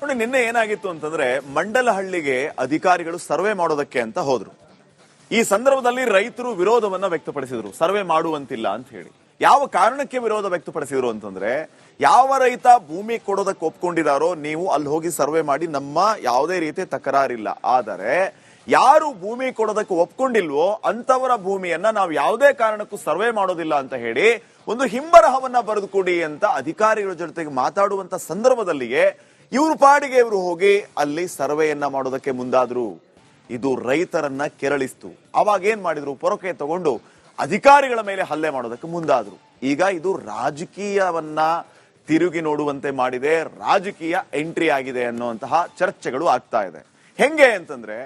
ನೋಡಿ, ನಿನ್ನೆ ಏನಾಗಿತ್ತು ಅಂತಂದ್ರೆ ಮಂಡಲಹಳ್ಳಿಗೆ ಅಧಿಕಾರಿಗಳು ಸರ್ವೆ ಮಾಡೋದಕ್ಕೆ ಅಂತ ಹೋದ್ರು. ಈ ಸಂದರ್ಭದಲ್ಲಿ ರೈತರು ವಿರೋಧವನ್ನ ವ್ಯಕ್ತಪಡಿಸಿದ್ರು, ಸರ್ವೆ ಮಾಡುವಂತಿಲ್ಲ ಅಂತ ಹೇಳಿ. ಯಾವ ಕಾರಣಕ್ಕೆ ವಿರೋಧ ವ್ಯಕ್ತಪಡಿಸಿದ್ರು ಅಂತಂದ್ರೆ, ಯಾವ ರೈತ ಭೂಮಿ ಕೊಡೋದಕ್ಕೆ ಒಪ್ಕೊಂಡಿದಾರೋ ನೀವು ಅಲ್ಲಿ ಹೋಗಿ ಸರ್ವೆ ಮಾಡಿ, ನಮ್ಮ ಯಾವುದೇ ರೀತಿ ತಕರಾರಿಲ್ಲ. ಆದರೆ ಯಾರು ಭೂಮಿ ಕೊಡೋದಕ್ಕೆ ಒಪ್ಕೊಂಡಿಲ್ವೋ ಅಂತವರ ಭೂಮಿಯನ್ನ ನಾವು ಯಾವುದೇ ಕಾರಣಕ್ಕೂ ಸರ್ವೆ ಮಾಡೋದಿಲ್ಲ ಅಂತ ಹೇಳಿ ಒಂದು ಹಿಂಬರಹವನ್ನ ಬರೆದು ಕೊಡಿ ಅಂತ ಅಧಿಕಾರಿಗಳ ಜೊತೆಗೆ ಮಾತಾಡುವಂತ ಸಂದರ್ಭದಲ್ಲಿಯೇ ಇವ್ರ ಪಾಡಿಗೆ ಇವರು ಹೋಗಿ ಅಲ್ಲಿ ಸರ್ವೆಯನ್ನ ಮಾಡೋದಕ್ಕೆ ಮುಂದಾದ್ರು. ಇದು ರೈತರನ್ನ ಕೆರಳಿಸ್ತು. ಅವಾಗ ಏನ್ ಮಾಡಿದ್ರು, ಪೊರಕೆ ತಗೊಂಡು ಅಧಿಕಾರಿಗಳ ಮೇಲೆ ಹಲ್ಲೆ ಮಾಡೋದಕ್ಕೆ ಮುಂದಾದ್ರು. ಈಗ ಇದು ರಾಜಕೀಯವನ್ನ ತಿರುಗಿ ನೋಡುವಂತೆ ಮಾಡಿದೆ, ರಾಜಕೀಯ ಎಂಟ್ರಿ ಆಗಿದೆ ಅನ್ನುವಂತಹ ಚರ್ಚೆಗಳು ಆಗ್ತಾ ಇದೆ. ಹೆಂಗೆ ಅಂತಂದ್ರೆ,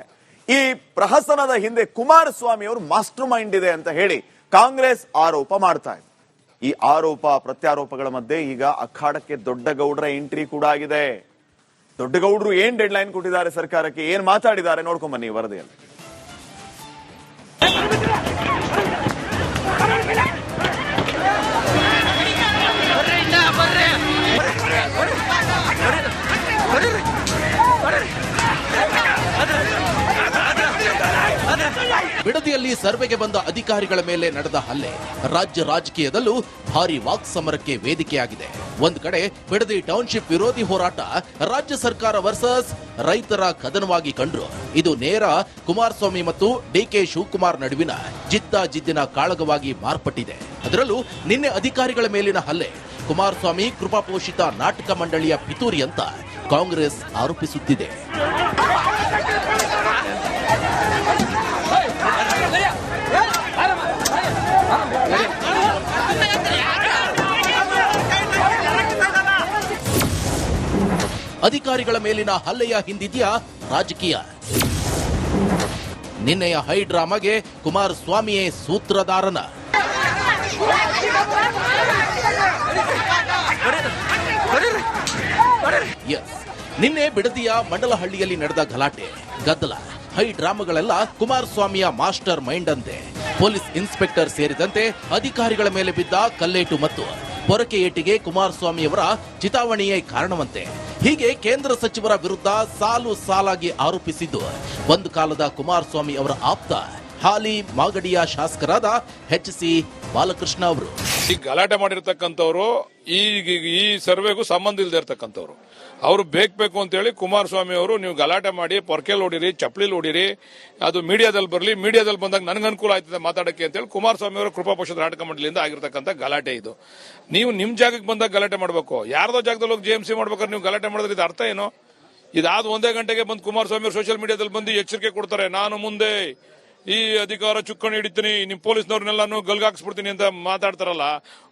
ಈ ಪ್ರಹಸನದ ಹಿಂದೆ ಕುಮಾರಸ್ವಾಮಿ ಅವರು ಮಾಸ್ಟರ್ ಮೈಂಡ್ ಇದೆ ಅಂತ ಹೇಳಿ ಕಾಂಗ್ರೆಸ್ ಆರೋಪ ಮಾಡ್ತಾ ಇದೆ. ಈ ಆರೋಪ ಪ್ರತ್ಯಾರೋಪಗಳ ಮಧ್ಯೆ ಈಗ ಅಖಾಡಕ್ಕೆ ದೊಡ್ಡಗೌಡರ ಎಂಟ್ರಿ ಕೂಡ ಆಗಿದೆ. ದೊಡ್ಡಗೌಡರು ಏನ್ ಡೆಡ್ ಲೈನ್ ಕೊಟ್ಟಿದ್ದಾರೆ ಸರ್ಕಾರಕ್ಕೆ, ಏನ್ ಮಾತಾಡಿದ್ದಾರೆ ನೋಡ್ಕೊಂಡ್ ಬನ್ನಿ ವರದಿಯಲ್ಲಿ. ಬಿಡದಿಯಲ್ಲಿ ಸರ್ವೆಗೆ ಬಂದ ಅಧಿಕಾರಿಗಳ ಮೇಲೆ ನಡೆದ ಹಲ್ಲೆ ರಾಜ್ಯ ರಾಜಕೀಯದಲ್ಲೂ ಭಾರಿ ವಾಕ್ಸಮರಕ್ಕೆ ವೇದಿಕೆಯಾಗಿದೆ. ಒಂದು ಕಡೆ ಬಿಡದಿ ಟೌನ್ಶಿಪ್ ವಿರೋಧಿ ಹೋರಾಟ ರಾಜ್ಯ ಸರ್ಕಾರ ವರ್ಸಸ್ ರೈತರ ಕದನವಾಗಿ ಕಂಡ್ರು. ಇದು ನೇರ ಕುಮಾರಸ್ವಾಮಿ ಮತ್ತು ಡಿಕೆ ಶಿವಕುಮಾರ್ ನಡುವಿನ ಜಿದ್ದಿನ ಕಾಳಗವಾಗಿ ಮಾರ್ಪಟ್ಟಿದೆ. ಅದರಲ್ಲೂ ನಿನ್ನೆ ಅಧಿಕಾರಿಗಳ ಮೇಲಿನ ಹಲ್ಲೆ ಕುಮಾರಸ್ವಾಮಿ ಕೃಪಾಪೋಷಿತ ನಾಟಕ ಮಂಡಳಿಯ ಪಿತೂರಿ ಅಂತ ಕಾಂಗ್ರೆಸ್ ಆರೋಪಿಸುತ್ತಿದೆ. ಅಧಿಕಾರಿಗಳ ಮೇಲಿನ ಹಲ್ಲೆಯ ಹಿಂದಿದೆಯಾ ರಾಜಕೀಯ? ನಿನ್ನೆಯ ಹೈ ಡ್ರಾಮಾಗೆ ಕುಮಾರಸ್ವಾಮಿಯೇ ಸೂತ್ರಧಾರನ? ನಿನ್ನೆ ಬಿಡದಿಯ ಮಂಡಲಹಳ್ಳಿಯಲ್ಲಿ ನಡೆದ ಗಲಾಟೆ ಗದ್ದಲ ಹೈ ಡ್ರಾಮಾಗಳೆಲ್ಲ ಕುಮಾರಸ್ವಾಮಿಯ ಮಾಸ್ಟರ್ ಮೈಂಡ್ ಅಂತೆ. ಪೊಲೀಸ್ ಇನ್ಸ್ಪೆಕ್ಟರ್ ಸೇರಿದಂತೆ ಅಧಿಕಾರಿಗಳ ಮೇಲೆ ಬಿದ್ದ ಕಲ್ಲೇಟು ಮತ್ತು ಪೊರಕೆ ಏಟಿಗೆ ಕುಮಾರಸ್ವಾಮಿಯವರ ಚಿತಾವಣೆಯೇ ಕಾರಣವಂತೆ. ಹೀಗೆ ಕೇಂದ್ರ ಸಚಿವರ ವಿರುದ್ಧ ಸಾಲು ಸಾಲಾಗಿ ಆರೋಪಿಸಿದ್ದು ಒಂದು ಕಾಲದ ಕುಮಾರಸ್ವಾಮಿ ಅವರ ಆಪ್ತ ಹಾಲಿ ಮಾಗಡಿಯ ಶಾಸಕರಾದ HC ಬಾಲಕೃಷ್ಣ ಅವರು. ಈ ಗಲಾಟೆ ಮಾಡಿರ್ತಕ್ಕಂಥವ್ರು ಈ ಸರ್ವೆಗೂ ಸಂಬಂಧ ಇಲ್ಲದೆ ಇರ್ತಕ್ಕಂಥವ್ರು. ಅವರು ಬೇಕು ಅಂತೇಳಿ ಕುಮಾರಸ್ವಾಮಿ ಅವರು ನೀವು ಗಲಾಟೆ ಮಾಡಿ ಪೊರ್ಕೆಲ್ ಹೊಡಿರಿ, ಚಪ್ಪಲಿ ಹೊಡಿರಿ, ಅದು ಮೀಡಿಯಾದಲ್ಲಿ ಬರಲಿ, ಮೀಡಿಯಾದಲ್ಲಿ ಬಂದಾಗ ನನಗೆ ಅನುಕೂಲ ಆಯ್ತದೆ ಮಾತಾಡಕ್ಕೆ ಅಂತೇಳಿ ಕುಮಾರಸ್ವಾಮಿ ಅವರು ಕೃಪಾಪೋಷಿತ ನಾಟಕ ಮಂಡಳಿಯಿಂದ ಆಗಿರ್ತಕ್ಕಂಥ ಗಲಾಟೆ ಇದು. ನೀವು ನಿಮ್ ಜಾಗಕ್ಕೆ ಬಂದಾಗ ಗಲಾಟೆ ಮಾಡಬೇಕು, ಯಾರ್ದೋ ಜಾಗದಲ್ಲಿ ಹೋಗಿ JMC ಮಾಡ್ಬೇಕಾದ್ರೆ ನೀವು ಗಲಾಟೆ ಮಾಡಿದ್ರೆ ಇದು ಅರ್ಥ ಏನು? ಇದಾದ 1 ಗಂಟೆಗೆ ಬಂದು ಕುಮಾರಸ್ವಾಮಿ ಅವರು ಸೋಷಿಯಲ್ ಮೀಡಿಯಾದಲ್ಲಿ ಬಂದು ಎಚ್ಚರಿಕೆ ಕೊಡ್ತಾರೆ, ನಾನು ಮುಂದೆ ಈ ಅಧಿಕಾರ ಚುಕ್ಕಾಣಿ ಹಿಡಿತೀನಿ, ನಿಮ್ ಪೊಲೀಸ್ನವ್ರನ್ನೆಲ್ಲಾನು ಗಲ್ಗಾಕ್ಸ್ಬಿಡ್ತೀನಿ ಅಂತ ಮಾತಾಡ್ತಾರಲ್ಲ.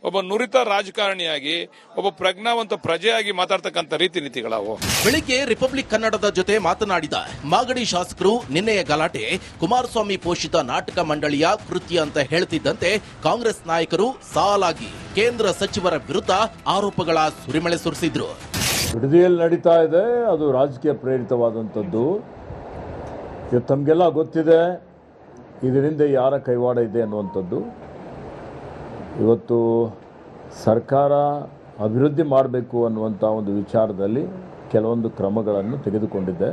ಒಬ್ಬ ನುರಿತ ರಾಜಕಾರಣಿಯಾಗಿ, ಒಬ್ಬ ಪ್ರಜ್ಞಾವಂತ ಪ್ರಜೆಯಾಗಿ ಮಾತಾಡ್ತಕ್ಕಂಥ ರೀತಿ ನೀತಿಗಳವು. ಬೆಳಿಗ್ಗೆ ರಿಪಬ್ಲಿಕ್ ಕನ್ನಡದ ಜೊತೆ ಮಾತನಾಡಿದ ಮಾಗಡಿ ಶಾಸಕರು ನಿನ್ನೆಯ ಗಲಾಟೆ ಕುಮಾರಸ್ವಾಮಿ ಪೋಷಿತ ನಾಟಕ ಮಂಡಳಿಯ ಕೃತ್ಯ ಅಂತ ಹೇಳ್ತಿದ್ದಂತೆ ಕಾಂಗ್ರೆಸ್ ನಾಯಕರು ಸಾಲಾಗಿ ಕೇಂದ್ರ ಸಚಿವರ ವಿರುದ್ಧ ಆರೋಪಗಳ ಸುರಿಮಳೆ ಸುರಿಸಿದ್ರು. ಬಿಡದಿಯಲ್ಲಿ ನಡೀತಾ ಇದೆ, ಅದು ರಾಜಕೀಯ ಪ್ರೇರಿತವಾದಂಥದ್ದು. ತಮಗೆಲ್ಲ ಗೊತ್ತಿದೆ ಇದರಿಂದ ಯಾರ ಕೈವಾಡ ಇದೆ ಅನ್ನುವಂಥದ್ದು. ಇವತ್ತು ಸರ್ಕಾರ ಅಭಿವೃದ್ಧಿ ಮಾಡಬೇಕು ಅನ್ನುವಂಥ ಒಂದು ವಿಚಾರದಲ್ಲಿ ಕೆಲವೊಂದು ಕ್ರಮಗಳನ್ನು ತೆಗೆದುಕೊಂಡಿದೆ.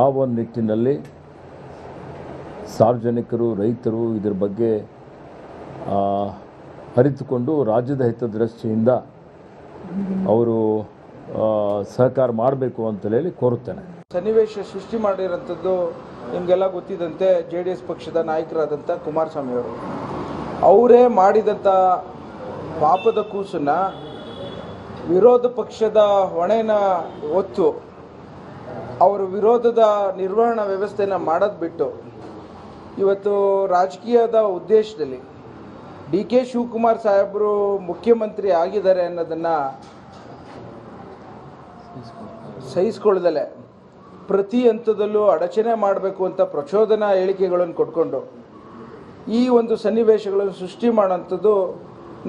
ಆ ಒಂದು ನಿಟ್ಟಿನಲ್ಲಿ ಸಾರ್ವಜನಿಕರು, ರೈತರು ಇದರ ಬಗ್ಗೆ ಅರಿತುಕೊಂಡು ರಾಜ್ಯದ ಹಿತದೃಷ್ಟಿಯಿಂದ ಅವರು ಸಹಕಾರ ಮಾಡಬೇಕು ಅಂತ ಹೇಳಿ ಕೋರುತ್ತೇನೆ. ಸನ್ನಿವೇಶ ಸೃಷ್ಟಿ ಮಾಡಿರೋಂಥದ್ದು ನಿಮಗೆಲ್ಲ ಗೊತ್ತಿದ್ದಂತೆ JDS ಪಕ್ಷದ ನಾಯಕರಾದಂಥ ಕುಮಾರಸ್ವಾಮಿ ಅವರು ಅವರೇ ಮಾಡಿದಂಥ ಪಾಪದ ಕೂಸನ್ನು ವಿರೋಧ ಪಕ್ಷದ ಹೊಣೆನ ಹೊತ್ತು ಅವರ ವಿರೋಧದ ನಿರ್ವಹಣಾ ವ್ಯವಸ್ಥೆಯನ್ನು ಮಾಡೋದು ಬಿಟ್ಟು ಇವತ್ತು ರಾಜಕೀಯದ ಉದ್ದೇಶದಲ್ಲಿ DK ಶಿವಕುಮಾರ್ ಸಾಹೇಬರು ಮುಖ್ಯಮಂತ್ರಿ ಆಗಿದ್ದಾರೆ ಅನ್ನೋದನ್ನು ಸಹಿಸಿಕೊಳ್ಳದಲೆ ಪ್ರತಿ ಹಂತದಲ್ಲೂ ಅಡಚಣೆ ಮಾಡಬೇಕು ಅಂತ ಪ್ರಚೋದನಾ ಹೇಳಿಕೆಗಳನ್ನು ಕೊಟ್ಕೊಂಡು ಈ ಒಂದು ಸನ್ನಿವೇಶಗಳನ್ನು ಸೃಷ್ಟಿ ಮಾಡೋಂಥದ್ದು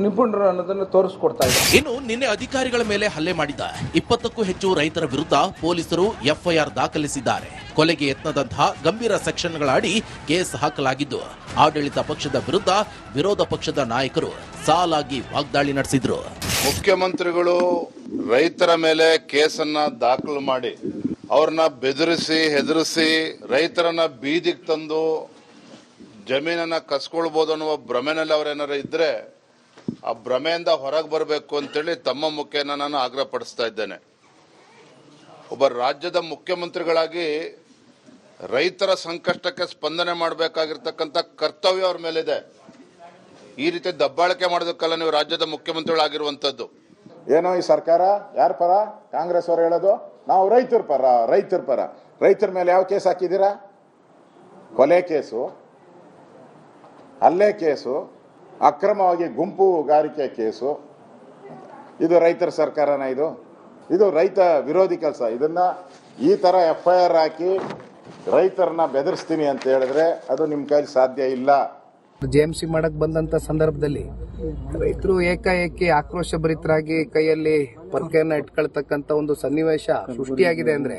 ನಿಪುಣರು ಅನ್ನೋದನ್ನು ತೋರಿಸ್ಕೊಡ್ತಾ ಇದ್ದಾರೆ. ಇನ್ನು ನಿನ್ನೆ ಅಧಿಕಾರಿಗಳ ಮೇಲೆ ಹಲ್ಲೆ ಮಾಡಿದ 20ಕ್ಕೂ ಹೆಚ್ಚು ರೈತರ ವಿರುದ್ಧ ಪೊಲೀಸರು ಎಫ್ಐಆರ್ ದಾಖಲಿಸಿದ್ದಾರೆ. ಕೊಲೆಗೆ ಯತ್ನದಂತಹ ಗಂಭೀರ ಸೆಕ್ಷನ್ಗಳ ಅಡಿ ಕೇಸ್ ಹಾಕಲಾಗಿದ್ದು, ಆಡಳಿತ ಪಕ್ಷದ ವಿರುದ್ಧ ವಿರೋಧ ಪಕ್ಷದ ನಾಯಕರು ಸಾಲಾಗಿ ವಾಗ್ದಾಳಿ ನಡೆಸಿದ್ರು. ಮುಖ್ಯಮಂತ್ರಿಗಳು ರೈತರ ಮೇಲೆ ಕೇಸನ್ನ ದಾಖಲು ಮಾಡಿ ಅವ್ರನ್ನ ಬೆದರಿಸಿ ಹೆದರಿಸಿ ರೈತರನ್ನ ಬೀದಿಗೆ ತಂದು ಜಮೀನನ್ನ ಕಸ್ಕೊಳ್ಬಹುದು ಅನ್ನುವ ಭ್ರಮೆನಲ್ಲಿ ಅವರೇನಾರ ಇದ್ರೆ ಆ ಭ್ರಮೆಯಿಂದ ಹೊರಗೆ ಬರಬೇಕು ಅಂತೇಳಿ ತಮ್ಮ ಮುಖೇನ ನಾನು ಆಗ್ರಹ ಪಡಿಸ್ತಾ ಇದ್ದೇನೆ. ಒಬ್ಬ ರಾಜ್ಯದ ಮುಖ್ಯಮಂತ್ರಿಗಳಾಗಿ ರೈತರ ಸಂಕಷ್ಟಕ್ಕೆ ಸ್ಪಂದನೆ ಮಾಡಬೇಕಾಗಿರ್ತಕ್ಕಂಥ ಕರ್ತವ್ಯ ಅವ್ರ ಮೇಲಿದೆ. ಈ ರೀತಿ ದಬ್ಬಾಳಿಕೆ ಮಾಡೋದಕ್ಕಲ್ಲ ನೀವು ರಾಜ್ಯದ ಮುಖ್ಯಮಂತ್ರಿಗಳಾಗಿರುವಂತದ್ದು. ಏನೋ ಈ ಸರ್ಕಾರ ಯಾರ ಪರ? ಕಾಂಗ್ರೆಸ್ ಅವರು ಹೇಳೋದು ನಾವು ರೈತರ ಪರ. ರೈತರ ಮೇಲೆ ಯಾವ ಕೇಸ್ ಹಾಕಿದ್ದೀರಾ? ಕೊಲೆ ಕೇಸು, ಹಲ್ಲೆ ಕೇಸು, ಅಕ್ರಮವಾಗಿ ಗುಂಪುಗಾರಿಕೆ ಕೇಸು. ಇದು ರೈತರ ಸರ್ಕಾರನ? ಇದು ರೈತ ವಿರೋಧಿ ಕೆಲಸ. ಇದನ್ನ ಈ ತರ FIR ಹಾಕಿ ರೈತರನ್ನ ಬೆದರಿಸ್ತೀನಿ ಅಂತ ಹೇಳಿದ್ರೆ ಅದು ನಿಮ್ಮ ಕೈಲಿ ಸಾಧ್ಯ ಇಲ್ಲ. JMC ಮಾಡಕ್ ಬಂದಂತ ಸಂದರ್ಭದಲ್ಲಿ ರೈತರು ಏಕಾಏಕಿ ಆಕ್ರೋಶ ಭರಿತರಾಗಿ ಕೈಯಲ್ಲಿ ಪರ್ಕೆಯನ್ನ ಇಟ್ಕೊಳ್ತಕ್ಕಂತ ಒಂದು ಸನ್ನಿವೇಶ ಸೃಷ್ಟಿಯಾಗಿದೆ ಅಂದ್ರೆ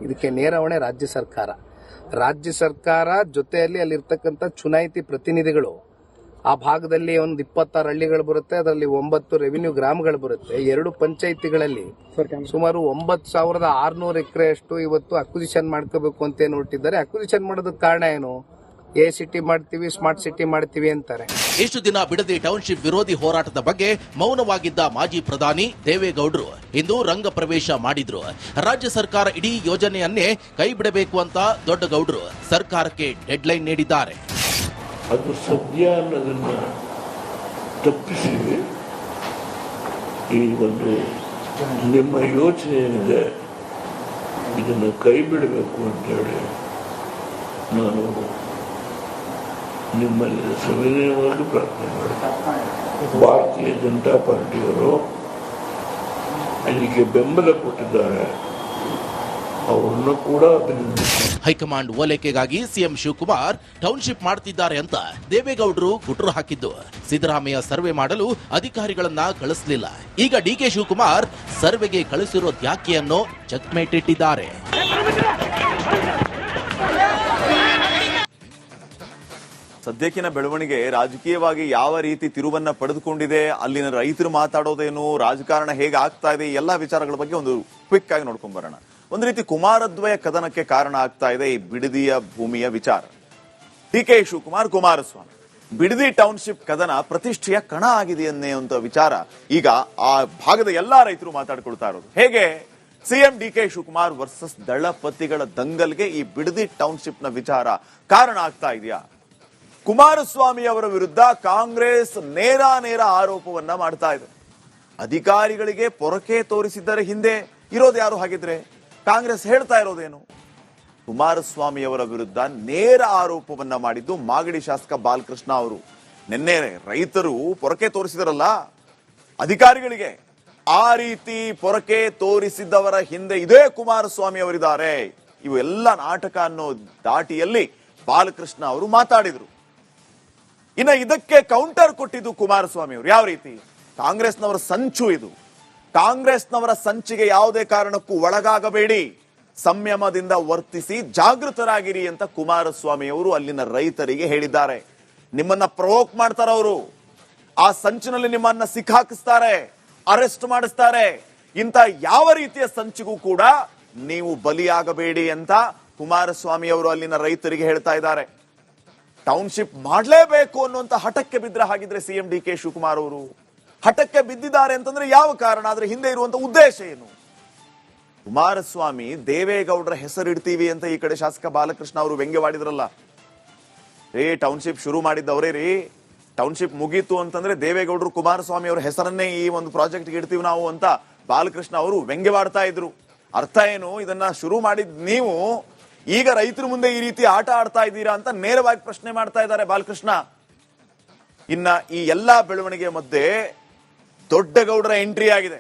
ಇದಕ್ಕೆ ನೇರ ಹೊಣೆ ರಾಜ್ಯ ಸರ್ಕಾರ ಜೊತೆಯಲ್ಲಿ ಅಲ್ಲಿರ್ತಕ್ಕಂಥ ಚುನಾಯಿತಿ ಪ್ರತಿನಿಧಿಗಳು. ಆ ಭಾಗದಲ್ಲಿ ಒಂದು 26 ಹಳ್ಳಿಗಳು ಬರುತ್ತೆ, ಅದರಲ್ಲಿ 9 ರೆವಿನ್ಯೂ ಗ್ರಾಮಗಳು ಬರುತ್ತೆ. 2 ಪಂಚಾಯಿತಿಗಳಲ್ಲಿ ಸುಮಾರು 9,600 ಎಕರೆಯಷ್ಟು ಇವತ್ತು ಅಕ್ವಿಸಿಷನ್ ಮಾಡ್ಕೋಬೇಕು ಅಂತ ಹೊರಟಿದ್ದಾರೆ. ಅಕ್ವಿಸಿಷನ್ ಮಾಡೋದಕ್ಕೆ ಕಾರಣ ಏನು? ಸಿಟಿ ಮಾಡ್ತೀವಿ, ಸ್ಮಾರ್ಟ್ ಸಿಟಿ ಮಾಡ್ತೀವಿ ಅಂತಾರೆ. ಇಷ್ಟು ದಿನ ಬಿಡದಿ ಟೌನ್ಶಿಪ್ ವಿರೋಧಿ ಹೋರಾಟದ ಬಗ್ಗೆ ಮೌನವಾಗಿದ್ದ ಮಾಜಿ ಪ್ರಧಾನಿ ದೇವೇಗೌಡರು ಇಂದು ರಂಗ ಪ್ರವೇಶ ಮಾಡಿದ್ರು. ರಾಜ್ಯ ಸರ್ಕಾರ ಇಡೀ ಯೋಜನೆಯನ್ನೇ ಕೈ ಬಿಡಬೇಕು ಅಂತ ದೊಡ್ಡಗೌಡರು ಸರ್ಕಾರಕ್ಕೆ ಡೆಡ್ಲೈನ್ ನೀಡಿದ್ದಾರೆ. ಅದು ಸದ್ಯ ಅನ್ನೋದನ್ನ ತಪ್ಪಿಸಿ ಈ ಒಂದು ನಿಮ್ಮ ಯೋಚನೆ ಏನಿದೆ ಇದನ್ನು ಕೈ ಬಿಡಬೇಕು ಅಂತೇಳಿ ನಾನು ನಿಮ್ಮಲ್ಲಿ ಸವಿನಯವಾಗಿ ಪ್ರಾರ್ಥನೆ ಮಾಡಿದೆ. ಭಾರತೀಯ ಜನತಾ ಪಾರ್ಟಿಯವರು ಇದಕ್ಕೆ ಬೆಂಬಲ ಕೊಟ್ಟಿದ್ದಾರೆ, ಅವರನ್ನು ಕೂಡ ಹೈಕಮಾಂಡ್ ಓಲೈಕೆಗಾಗಿ ಸಿಎಂ ಶಿವಕುಮಾರ್ ಟೌನ್ಶಿಪ್ ಮಾಡ್ತಿದ್ದಾರೆ ಅಂತ ದೇವೇಗೌಡರು ಗುಟ್ರು ಹಾಕಿದ್ದು, ಸಿದ್ದರಾಮಯ್ಯ ಸರ್ವೆ ಮಾಡಲು ಅಧಿಕಾರಿಗಳನ್ನ ಕಳಿಸಲಿಲ್ಲ. ಈಗ DK ಶಿವಕುಮಾರ್ ಸರ್ವೆಗೆ ಕಳಿಸಿರೋದ್ಯಾಕೆ ಅನ್ನೋ ಚೆಕ್ಮೇಟ್ ಇಟ್ಟಿದ್ದಾರೆ. ಸದ್ಯಕ್ಕಿನ ಬೆಳವಣಿಗೆ ರಾಜಕೀಯವಾಗಿ ಯಾವ ರೀತಿ ತಿರುವನ್ನ ಪಡೆದುಕೊಂಡಿದೆ, ಅಲ್ಲಿನ ರೈತರು ಮಾತಾಡೋದೇನು, ರಾಜಕಾರಣ ಹೇಗೆ ಆಗ್ತಾ ಇದೆ, ಎಲ್ಲ ವಿಚಾರಗಳ ಬಗ್ಗೆ ಒಂದು ಕ್ವಿಕ್ ಆಗಿ ನೋಡ್ಕೊಂಡ್ ಬರೋಣ. ಒಂದು ರೀತಿ ಕುಮಾರದ್ವಯ ಕದನಕ್ಕೆ ಕಾರಣ ಆಗ್ತಾ ಇದೆ ಈ ಬಿಡದಿಯ ಭೂಮಿಯ ವಿಚಾರ. DK ಶಿವಕುಮಾರ್, ಕುಮಾರಸ್ವಾಮಿ, ಬಿಡದಿ ಟೌನ್ಶಿಪ್ ಕದನ ಪ್ರತಿಷ್ಠೆಯ ಕಣ ಆಗಿದೆ ಅನ್ನುವಂತ ವಿಚಾರ ಈಗ ಆ ಭಾಗದ ಎಲ್ಲಾ ರೈತರು ಮಾತಾಡ್ಕೊಳ್ತಾ ಇರೋದು. ಹೇಗೆ ಸಿಎಂ DK ಶಿವಕುಮಾರ್ ವರ್ಸಸ್ ದಳಪತಿಗಳ ದಂಗಲ್ಗೆ ಈ ಬಿಡದಿ ಟೌನ್ಶಿಪ್ ನ ವಿಚಾರ ಕಾರಣ ಆಗ್ತಾ ಇದೆಯಾ? ಕುಮಾರಸ್ವಾಮಿ ಅವರ ವಿರುದ್ಧ ಕಾಂಗ್ರೆಸ್ ನೇರ ಆರೋಪವನ್ನ ಮಾಡ್ತಾ ಇದೆ. ಅಧಿಕಾರಿಗಳಿಗೆ ಪೊರಕೆ ತೋರಿಸಿದ್ದರ ಹಿಂದೆ ಇರೋದು ಯಾರು? ಹಾಗಿದ್ರೆ ಕಾಂಗ್ರೆಸ್ ಹೇಳ್ತಾ ಇರೋದೇನು? ಕುಮಾರಸ್ವಾಮಿ ಅವರ ವಿರುದ್ಧ ನೇರ ಆರೋಪವನ್ನ ಮಾಡಿದ್ದು ಮಾಗಡಿ ಶಾಸಕ ಬಾಲಕೃಷ್ಣ ಅವರು. ನಿನ್ನೆ ರೈತರು ಪೊರಕೆ ತೋರಿಸಿದರಲ್ಲ ಅಧಿಕಾರಿಗಳಿಗೆ, ಆ ರೀತಿ ಪೊರಕೆ ತೋರಿಸಿದ್ದವರ ಹಿಂದೆ ಇದೇ ಕುಮಾರಸ್ವಾಮಿ ಅವರಿದ್ದಾರೆ. ಇವು ಎಲ್ಲ ನಾಟಕ ಅನ್ನೋ ದಾಟಿಯಲ್ಲಿ ಬಾಲಕೃಷ್ಣ ಅವರು ಮಾತಾಡಿದ್ರು. ಇನ್ನ ಇದಕ್ಕೆ ಕೌಂಟರ್ ಕೊಟ್ಟಿದ್ದು ಕುಮಾರಸ್ವಾಮಿ ಅವರು. ಯಾವ ರೀತಿ? ಕಾಂಗ್ರೆಸ್ನವರ ಸಂಚು ಇದು. ಕಾಂಗ್ರೆಸ್ನವರ ಸಂಚಿಗೆ ಯಾವುದೇ ಕಾರಣಕ್ಕೂ ಒಳಗಾಗಬೇಡಿ, ಸಂಯಮದಿಂದ ವರ್ತಿಸಿ ಜಾಗೃತರಾಗಿರಿ ಅಂತ ಕುಮಾರಸ್ವಾಮಿ ಅವರು ಅಲ್ಲಿನ ರೈತರಿಗೆ ಹೇಳಿದ್ದಾರೆ. ನಿಮ್ಮನ್ನ ಪ್ರವೋಕ್ ಮಾಡ್ತಾರೆ ಅವರು, ಆ ಸಂಚಿನಲ್ಲಿ ನಿಮ್ಮನ್ನ ಸಿಕ್ಕಾಕಿಸ್ತಾರೆ, ಅರೆಸ್ಟ್ ಮಾಡಿಸ್ತಾರೆ. ಇಂಥ ಯಾವ ರೀತಿಯ ಸಂಚಿಗೂ ಕೂಡ ನೀವು ಬಲಿಯಾಗಬೇಡಿ ಅಂತ ಕುಮಾರಸ್ವಾಮಿ ಅವರು ಅಲ್ಲಿನ ರೈತರಿಗೆ ಹೇಳ್ತಾ ಇದ್ದಾರೆ. ಟೌನ್ಶಿಪ್ ಮಾಡಲೇಬೇಕು ಅನ್ನುವಂತ ಹಠಕ್ಕೆ ಬಿದ್ದರೆ ಹಾಗಿದ್ರೆ ಸಿಎಂ DK ಶಿವಕುಮಾರ್ ಅವರು ಹಠಕ್ಕೆ ಬಿದ್ದಿದ್ದಾರೆ ಅಂತಂದ್ರೆ ಯಾವ ಕಾರಣ? ಆದ್ರೆ ಹಿಂದೆ ಇರುವಂತ ಉದ್ದೇಶ ಏನು? ಕುಮಾರಸ್ವಾಮಿ ದೇವೇಗೌಡರ ಹೆಸರಿಡ್ತೀವಿ ಅಂತ ಈ ಕಡೆ ಶಾಸಕ ಬಾಲಕೃಷ್ಣ ಅವರು ವ್ಯಂಗ್ಯವಾಡಿದ್ರಲ್ಲ. ಟೌನ್ಶಿಪ್ ಶುರು ಮಾಡಿದ್ದವರೇ ರೀ. ಟೌನ್ಶಿಪ್ ಮುಗೀತು ಅಂತಂದ್ರೆ ದೇವೇಗೌಡರು ಕುಮಾರಸ್ವಾಮಿ ಅವರ ಹೆಸರನ್ನೇ ಈ ಒಂದು ಪ್ರಾಜೆಕ್ಟ್ಗೆ ಇಡ್ತೀವಿ ನಾವು ಅಂತ ಬಾಲಕೃಷ್ಣ ಅವರು ವ್ಯಂಗ್ಯವಾಡ್ತಾ ಇದ್ರು. ಅರ್ಥ ಏನು? ಇದನ್ನ ಶುರು ಮಾಡಿದ್ ನೀವು, ಈಗ ರೈತರ ಮುಂದೆ ಈ ರೀತಿ ಆಟ ಆಡ್ತಾ ಇದ್ದೀರಾ ಅಂತ ನೇರವಾಗಿ ಪ್ರಶ್ನೆ ಮಾಡ್ತಾ ಇದ್ದಾರೆ ಬಾಲಕೃಷ್ಣ. ಇನ್ನ ಈ ಎಲ್ಲಾ ಬೆಳವಣಿಗೆ ಮಧ್ಯೆ ದೊಡ್ಡಗೌಡರ ಎಂಟ್ರಿ ಆಗಿದೆ.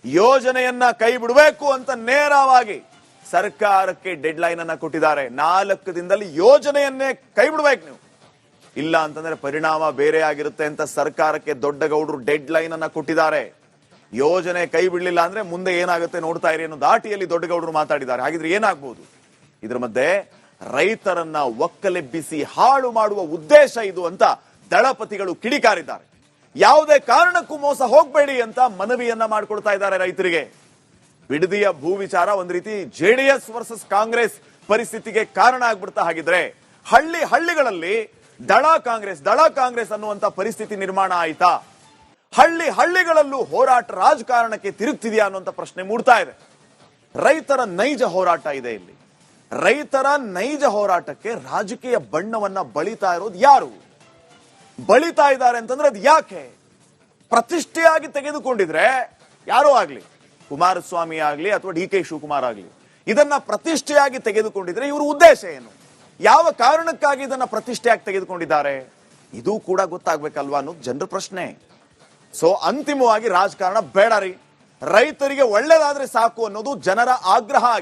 ಯೋಜನೆಯನ್ನ ಕೈ ಬಿಡಬೇಕು ಅಂತ ನೇರವಾಗಿ ಸರ್ಕಾರಕ್ಕೆ ಡೆಡ್ ಲೈನ್ ಅನ್ನ ಕೊಟ್ಟಿದ್ದಾರೆ. 4 ದಿನದಲ್ಲಿ ಯೋಜನೆಯನ್ನೇ ಕೈ ಬಿಡಬೇಕು ನೀವು. ಇಲ್ಲ ಅಂತಂದ್ರೆ ಪರಿಣಾಮ ಬೇರೆ ಆಗಿರುತ್ತೆ ಅಂತ ಸರ್ಕಾರಕ್ಕೆ ದೊಡ್ಡ ಗೌಡರು ಡೆಡ್ ಲೈನ್ ಅನ್ನ ಕೊಟ್ಟಿದ್ದಾರೆ. ಯೋಜನೆ ಕೈ ಬಿಡಲಿಲ್ಲ ಅಂದ್ರೆ ಮುಂದೆ ಏನಾಗುತ್ತೆ ನೋಡ್ತಾ ಇರಿ ಅನ್ನೋ ದಾಟಿಯಲ್ಲಿ ದೊಡ್ಡ ಗೌಡರು ಮಾತಾಡಿದ್ದಾರೆ. ಹಾಗಿದ್ರೆ ಏನಾಗ್ಬೋದು? ಇದ್ರ ಮಧ್ಯೆ ರೈತರನ್ನ ಒಕ್ಕಲೆಬ್ಬಿಸಿ ಹಾಳು ಮಾಡುವ ಉದ್ದೇಶ ಇದು ಅಂತ ದಳಪತಿಗಳು ಕಿಡಿಕಾರಿದ್ದಾರೆ. ಯಾವುದೇ ಕಾರಣಕ್ಕೂ ಮೋಸ ಹೋಗಬೇಡಿ ಅಂತ ಮನವಿಯನ್ನ ಮಾಡ್ಕೊಳ್ತಾ ಇದ್ದಾರೆ ರೈತರಿಗೆ. ಬಿಡದಿಯ ಭೂ ವಿಚಾರ ಒಂದ್ ರೀತಿ ಜೆಡಿಎಸ್ ವರ್ಸಸ್ ಕಾಂಗ್ರೆಸ್ ಪರಿಸ್ಥಿತಿಗೆ ಕಾರಣ ಆಗ್ಬಿಡ್ತಾ. ಹಾಗಿದ್ರೆ ಹಳ್ಳಿಗಳಲ್ಲಿ ದಳ ಕಾಂಗ್ರೆಸ್ ಅನ್ನುವಂತ ಪರಿಸ್ಥಿತಿ ನಿರ್ಮಾಣ ಆಯ್ತಾ? ಹಳ್ಳಿಗಳಲ್ಲೂ ಹೋರಾಟ ರಾಜಕಾರಣಕ್ಕೆ ತಿರುಗ್ತಿದೆಯಾ ಅನ್ನುವಂತ ಪ್ರಶ್ನೆ ಮೂಡ್ತಾ ಇದೆ. ರೈತರ ನೈಜ ಹೋರಾಟ ಇದೆ ಇಲ್ಲಿ. ರೈತರ ನೈಜ ಹೋರಾಟಕ್ಕೆ ರಾಜಕೀಯ ಬಣ್ಣವನ್ನ ಬಳಿತಾ ಇರೋದು ಯಾರು? ಬಳಿತಾ ಇದ್ದಾರೆ ಅಂತಂದ್ರೆ ಅದು ಯಾಕೆ? ಪ್ರತಿಷ್ಠೆಯಾಗಿ ತೆಗೆದುಕೊಂಡಿದ್ರೆ ಯಾರೋ ಆಗ್ಲಿ, ಕುಮಾರಸ್ವಾಮಿ ಆಗ್ಲಿ ಅಥವಾ ಡಿ ಕೆ ಶಿವಕುಮಾರ್ ಆಗ್ಲಿ, ಇದನ್ನ ಪ್ರತಿಷ್ಠೆಯಾಗಿ ತೆಗೆದುಕೊಂಡಿದ್ರೆ ಇವರು ಉದ್ದೇಶ ಏನು? ಯಾವ ಕಾರಣಕ್ಕಾಗಿ ಇದನ್ನ ಪ್ರತಿಷ್ಠೆಯಾಗಿ ತೆಗೆದುಕೊಂಡಿದ್ದಾರೆ? ಇದು ಕೂಡ ಗೊತ್ತಾಗ್ಬೇಕಲ್ವಾ ಅನ್ನೋದು ಜನರ ಪ್ರಶ್ನೆ. ಸೊ ಅಂತಿಮವಾಗಿ ರಾಜಕಾರಣ ಬೇಡ ರೀ, ರೈತರಿಗೆ ಒಳ್ಳೇದಾದ್ರೆ ಸಾಕು ಅನ್ನೋದು ಜನರ ಆಗ್ರಹ ಆಗಿದೆ.